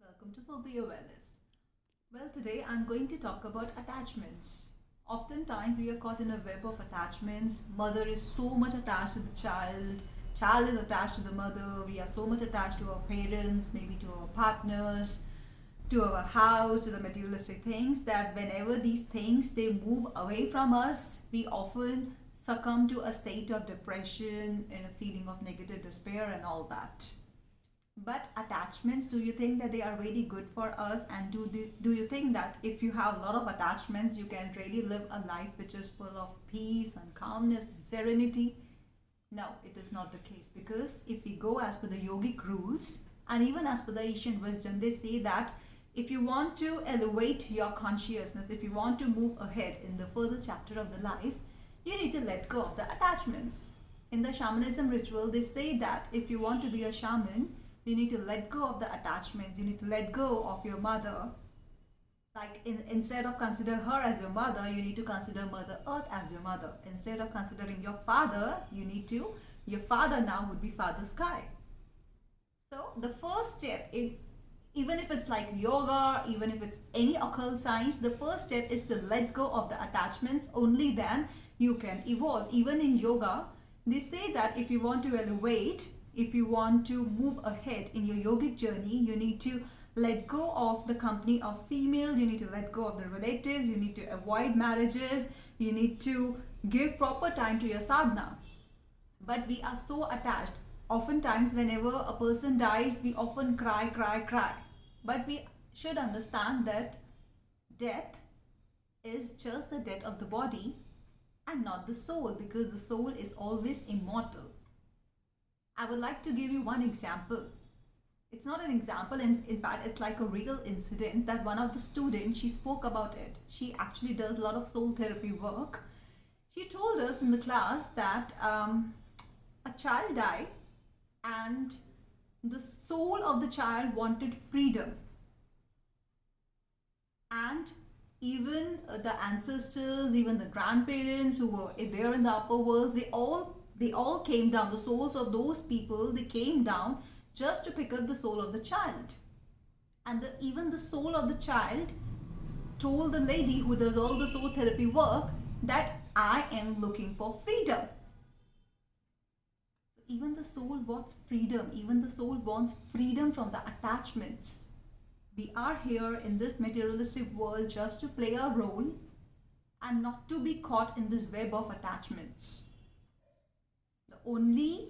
Welcome to Fulfill Your Wellness. Well, today I'm going to talk about attachments. Oftentimes, we are caught in a web of attachments. Mother is so much attached to the child is attached to the mother. We are so much attached to our parents, maybe to our partners, to our house, to the materialistic things that whenever these things they move away from us, we often succumb to a state of depression and a feeling of negative despair and all that. But attachments, do you think that they are really good for us? And do you think that if you have a lot of attachments, you can really live a life which is full of peace and calmness and serenity? No, it is not the case, because if we go as per the yogic rules and even as per the Asian wisdom, they say that if you want to elevate your consciousness, if you want to move ahead in the further chapter of the life, you need to let go of the attachments. In the shamanism ritual, they say that if you want to be a shaman, you need to let go of the attachments. You need to let go of your mother. Instead of consider her as your mother, you need to consider Mother Earth as your mother. Instead of considering your father, your father now would be Father Sky. So the first step, even if it's like yoga, even if it's any occult science, the first step is to let go of the attachments. Only then you can evolve. Even in yoga, they say that if you want to elevate, if you want to move ahead in your yogic journey, you need to let go of the company of female, you need to let go of the relatives, you need to avoid marriages, you need to give proper time to your sadhana. But we are so attached. Oftentimes, whenever a person dies, we often cry, cry, cry. But we should understand that death is just the death of the body and not the soul, because the soul is always immortal. I would like to give you one example. It's not an example, in fact, it's like a real incident that one of the students, she spoke about it. She actually does a lot of soul therapy work. She told us in the class that a child died and the soul of the child wanted freedom. And even the ancestors, even the grandparents who were there in the upper worlds, they all came down. The souls of those people, they came down just to pick up the soul of the child. And even the soul of the child told the lady who does all the soul therapy work that I am looking for freedom. So even the soul wants freedom. Even the soul wants freedom from the attachments. We are here in this materialistic world just to play our role and not to be caught in this web of attachments. The only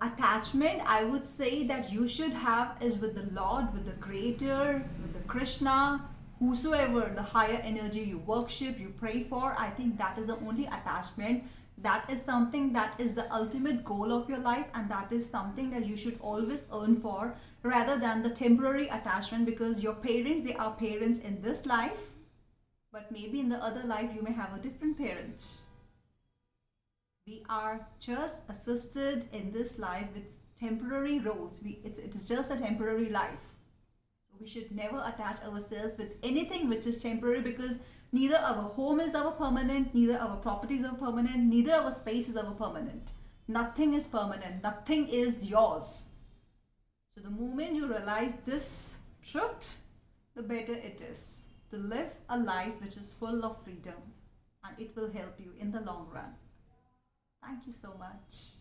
attachment I would say that you should have is with the Lord, with the Creator, with the Krishna, whosoever the higher energy you worship, you pray for. I think that is the only attachment. That is something that is the ultimate goal of your life, and that is something that you should always earn for, rather than the temporary attachment, because your parents, they are parents in this life, but maybe in the other life you may have a different parents. We are just assisted in this life with temporary roles. It's just a temporary life. So we should never attach ourselves with anything which is temporary, because neither our home is our permanent, neither our properties are permanent, neither our space is our permanent. Nothing is permanent. Nothing is yours. So the moment you realize this truth, the better it is to live a life which is full of freedom, and it will help you in the long run. Thank you so much.